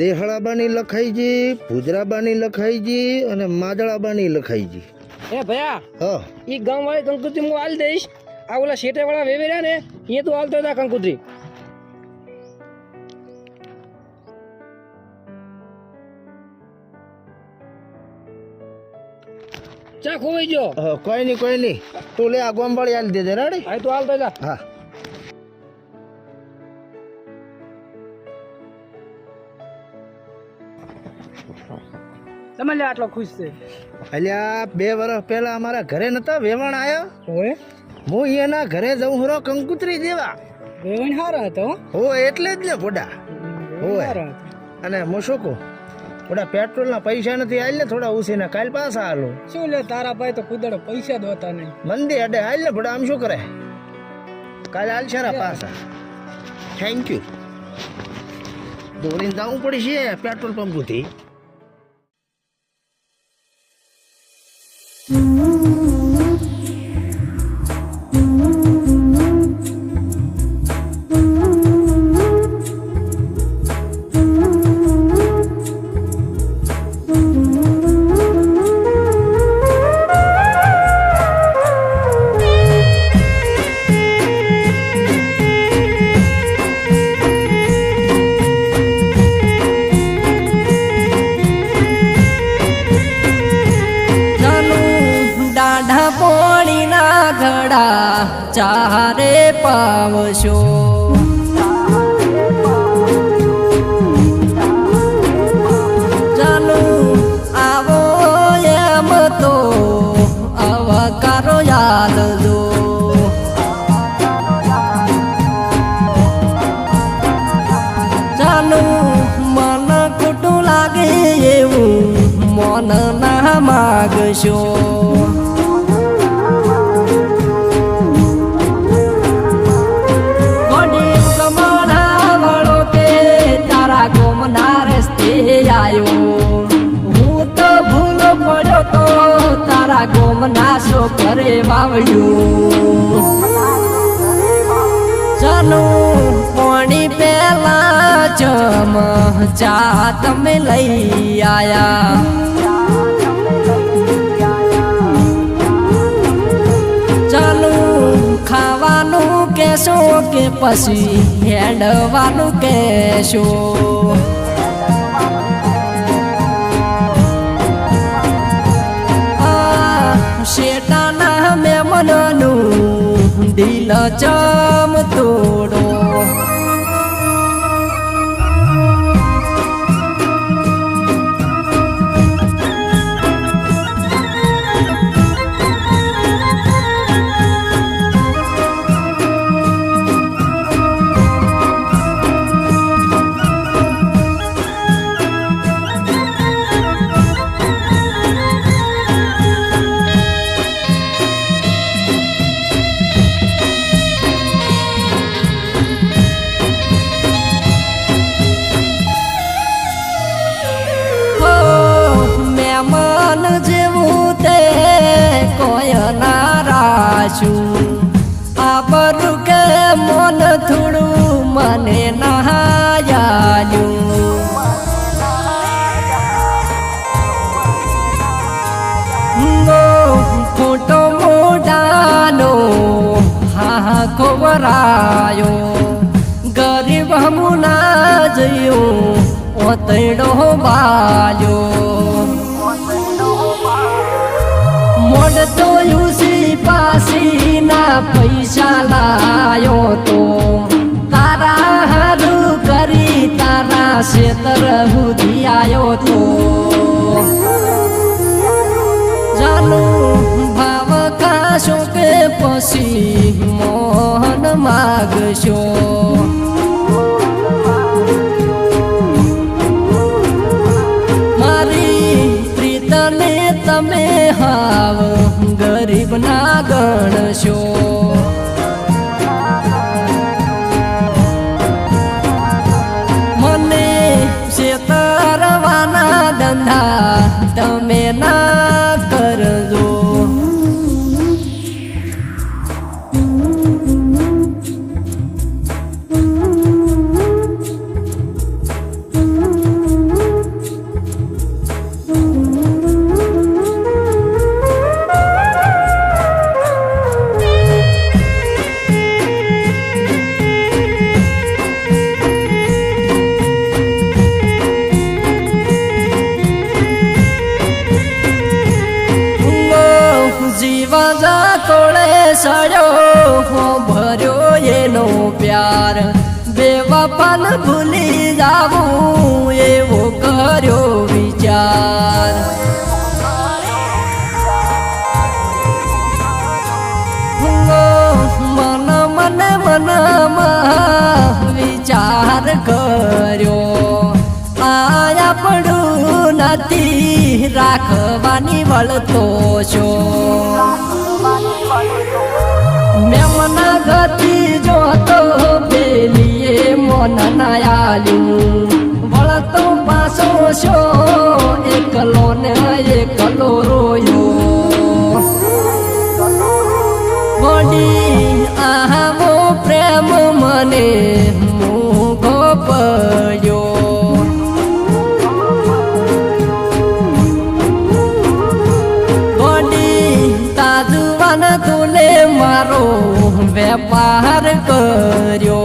દેહળાબાની લખાઈજી, ભુજરાબાની લખાઈજી અને માદળાબાની લખાઈજી. એ ભયા હા ઈ ગામ વાળી કંકુત્રી હું આલી દઈશ. આ ઓલા શેઠે વાળા વેવે રહ્યા ને એ તું આલતો હતા કંકુત્રી. ચા ખોવાઈ ગયો. કોઈ નહીં તું લે આ ગોમવાળી આલી દેજે. રેડી? આ તું આલતો જા. હા તમે લે આટલો ખુશ છે. અલ્યા 2 વર્ષ પહેલા અમારા ઘરે નતા વેવણ આયો. ઓય હું એના ઘરે જઉં હરો કંકુત્રી દેવા. વેવણ હારા હતો. હો એટલે જ ને પોડા. હોય અને હું શું કહું, થોડા પેટ્રોલના પૈસા નથી, હાલ ને થોડા ઉસીને કાલ પાછા હાલો. શું લે તારા ભાઈ તો કુદડો પૈસા દોતા નહીં. મંદી અડે હાલ ને પોડા. આમ શું કરે, કાલે હાલ છે પાછા. Thank you. દોડીને જવું પડશે પેટ્રોલ પંપથી. ચારે પાવશો ચાલો આવો એમ તો અવકારો યાદ દો. ચાલો મન ખોટું લાગે એવું મન ના માગશો. હું તો ભૂલો પડ્યો તો તારા ગોમ નાશો કરે વાવડ્યું. ચાલો પાણી પેલા ચમ ચા તમે લઈ આયા. ચાલો ખાવાનું કેશો કે પછી હેડવાનું કેશો. શેટાના મેમનનું દિલ ચમ તોડો. મન જેવું તે કોઈ ના રાશું. આ બરું કે મન થોડું મને નહાયાયું. ખોટો મોઢાનો હા ખોવરાયો. ગરીબ હમું ના જયું ઓતડો બાલ્યો. મોડ તો યુસી પાસી ના પૈસા લાયો તો તારા હારું કરી તારા શેતર બુધી આયો તો. જાનો ભાવ ખાશો કે પછી મોહન માગશો. તમે હાવ ગરીબ ના ગણશો. મને શેતરવાના ધંધા તમે ના કરજો. સડ્યો ભર્યો એનો પ્યાર બેવફાન ભૂલી જાવું એવો કર્યો વિચાર મનમાં વિચાર કર્યો આયા પડું નથી રાખવાની વળતો છો મેમના ગતિ જોતો પેલીએ મન નાયાલ્યું વળતો પાછો છો એકલો ને એકલો રોયો વડી આવો પ્રેમ મને મૂગો પડ્યો વડી તાજવાન તુલે મારો વેપાર કર્યો